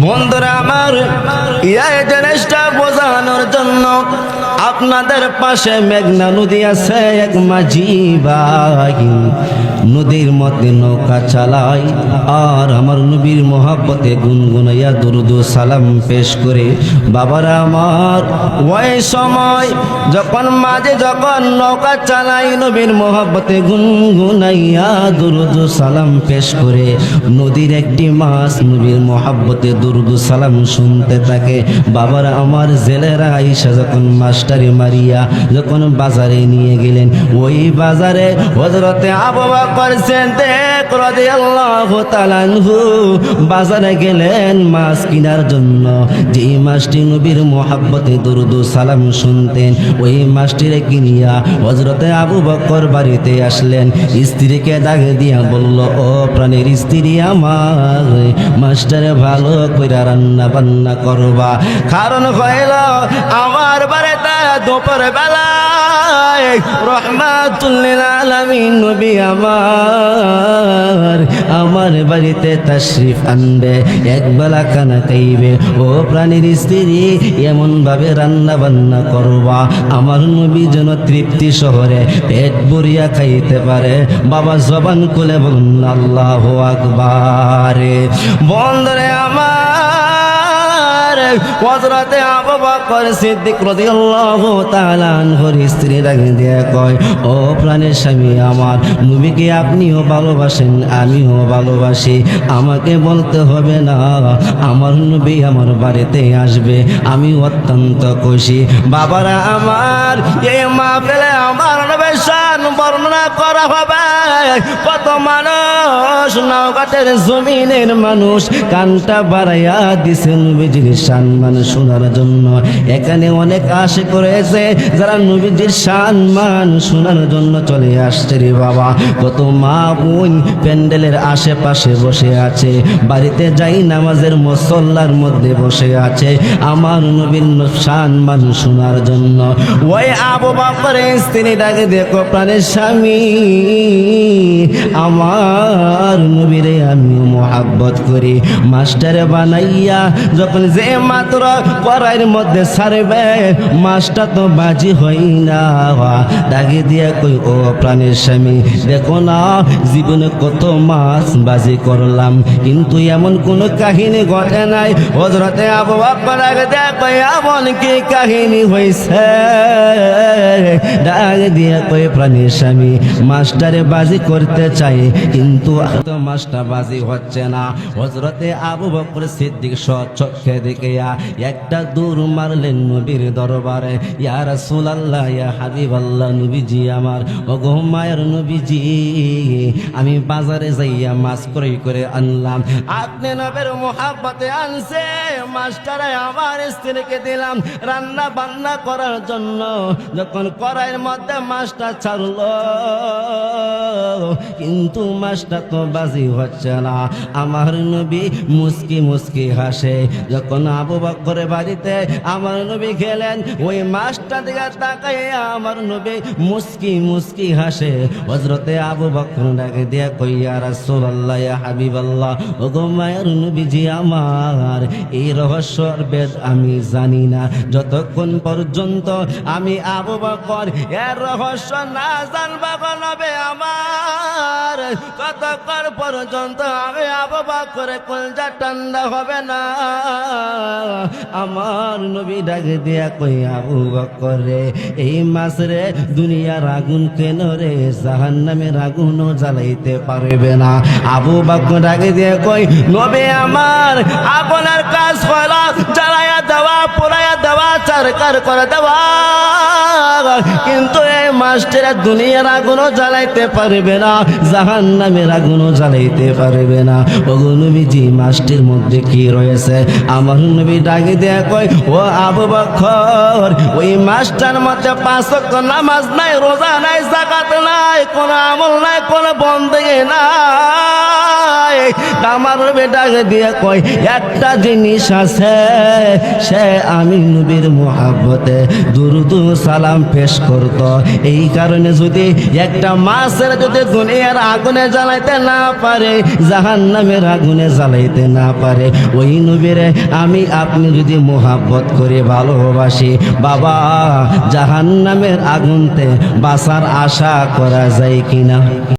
বন্ধুরা আমার, এই জিনিসটা বোঝানোর জন্য আপনাদের পাশে মেঘনা নদী আছে, এক মাঝি ভাই নদীর মধ্যে নৌকা চালায় আর আমার নবীর মহব্বতে গুনগুনাইয়া দুরুদ সালাম পেশ করে। বাবারা আমার, ওই সময় যখন মাঝে যখন নৌকা চালাই নবীর মহব্বতে গুনগুনাইয়া দুরুদ সালাম পেশ করে, নদীর একটি মাছ নবীর মহব্বতে দুরুদ সালাম শুনতে থাকে। বাবারা আমার, জেলেরা আইসা যখন মাস্টারি মারিয়া যখন বাজারে নিয়ে গেলেন, ওই বাজারে হযরতে আবু বকর সিদ্দিক রাদিয়াল্লাহু তাআলা আনহু বাজারে গেলেন মাছ কেনার জন্য। যেই মাছটি নবীর মহব্বতে দুরুদ সালাম শুনতেন, ওই মাছটিরে কিনিয়া হযরতে আবু বকর বাড়িতে আসলেন। স্ত্রীকে ডাকে দিয়া বলল, ও প্রাণের স্ত্রী আমার, মাছটারে ভালো কইরা রান্না বান্না করবা, কারণ হইল আমার বাড়িতে দুপুর বেলায় রহমাতুল লিল আলামিন নবী আমার বাড়িতে তাশরিফ আনবে, একবেলা খানা খাইবে। ও প্রাণীর স্ত্রী, এমন ভাবে রান্না বান্না করবা আমার নবী যেন তৃপ্তি শহরে পেট ভরিয়া খাইতে পারে। বাবা জবান খুলে বলুন আল্লাহু আকবার। বন্ধুরে আমার, হযরতে আবু বকর সিদ্দিক রাদিয়াল্লাহু তাআলা আনহুর স্ত্রী ডাকে দিয়ে কয়, ও প্রাণের স্বামী আমার, নবীকে আপনিও ভালোবাসেন, আমিও ভালোবাসি, আমাকে বলতে হবে না, আমার নবী আমার বাড়িতে আসবে, আমি অত্যন্ত খুশি। বাবারা আমার, এই মাহফিলে আমার নবীর শান বর্ণনা করা হবে। কত মানুষ নওগাঁটের জমিনের মানুষ কানটা বাড়াইয়া দিছে নবীজির সম্মান শোনার জন্য। এখানে অনেক আশা করেছে যারা নবীজির সম্মান শোনার জন্য চলে আসছে রে বাবা। কত মা বোন প্যান্ডেলের আশেপাশে বসে আছে, বাড়িতে যাই নামাজের মুসল্লার মধ্যে বসে আছে আমার নবীর সম্মান শোনার জন্য। ওই আবু বকরের স্ত্রী ডাকে, দেখো প্রাণের স্বামী, আমার নবীরে আমিও মহাব্বত করি, মাস্টারে বানাইয়া যখন যে মাত্র কড়াইয়ের মধ্যে ছাড়বে, মাছটা তো বাজি হই না। ডাকে দিয়া কই, ও প্রাণের স্বামী, দেখো না জীবনে কত মাছ বাজি করলাম, কিন্তু এমন কোন কাহিনী ঘটে নাই। হযরতে আবু বকর ডাকে দিয়া কই, এমন কি কাহিনী হইছে? ডাকে দিয়া কই, প্রাণের স্বামী, মাস্টারে বাজি করতে চাই, কিন্তু তো মাছটা বাজি হচ্ছে না। হযরতে আবু বকর সিদ্দিক চক্ষে দেখিয়া একটা দূর মারলেন নবীর দরবারে। ইয়া রাসূলুল্লাহ, ইয়া হাবিবাল্লাহ, নবীজি আমার, ওগো মায়ের নবীজি, আমি বাজারে যাইয়া মাছ ক্রয় করে আনলাম, আপনি নবীর মুহাব্বতে আনছে মাছটারে আমার স্ত্রীকে দিলাম রান্না বান্না করার জন্য। যখন কড়াইয়ের মধ্যে মাছটা ছাড়লো, কিন্তু মাছটা তো বাজি হচ্ছে না। আমার নবী মুস্কি মুস্কি হাসে। যখন আবু বকরের বাড়িতে আমার নবী গেলেন, ওই মাছটা দিকে তাকাইয়া আমার নবী মুস্কি মুস্কি হাসে। হযরতে আবু বকর ডাকে দিয়া কই, ইয়া রাসূলুল্লাহ, ইয়া হাবিবাল্লাহ, ওগো মায়ের নবীজি আমার, এই রহস্যর বেদ আমি জানি না। যতক্ষণ পর্যন্ত আমি আবু বকর এর রহস্য না জানবা গো নবী আমার, ততক্ষণ পর্যন্ত আমি আবু বকরের কলজা ঠান্ডা হবে না। আমার নবী ডাকে দিয়া কই, আবু বকর রে, এই মাছ রে দুনিয়ার আগুন কেন রে জাহান্নামের আগুনও জ্বালাইতে পারবে না। আবু বকর ডাকে দিয়া কই, নবী আমার, আগুনের কাজ হলো জ্বালাইয়া দেওয়া, পোড়াইয়া দেওয়া, চারকার করে দেওয়া, কিন্তু এই মাছটা দুনিয়ার আগুনও জ্বালাইতে পারবে না, জাহান্নামের আগুনও জ্বালাইতে পারবে না। ওগো নবীজি, মাছটির মধ্যে কি রয়েছে? আমার নবী ডাকে দেয়া কয়, ও আবু বকর, ওই মাছটার মধ্যে 5 ওয়াক্ত নামাজ নাই, রোজা নাই, যাকাত নাই, কোন আমল নাই, কোন বন্দেগি নাই। আমার নবী ডাকে দিয়ে কয়, একটা জিনিস আছে, সে আমি নবীর মোহাব্বতে দুরুদ ও সালাম পেশ করত। এই কারণে যদি একটা মাছের যদি দুনিয়ার আগুনে জ্বালাইতে না পারে, জাহান্নামের আগুনে জ্বালাইতে না পারে, ওই নবীরে আমি আপনি যদি মোহাব্বত করে ভালোবাসি, বাবা জাহান্নামের আগুনতে বাঁচার আশা করা যায় কিনা?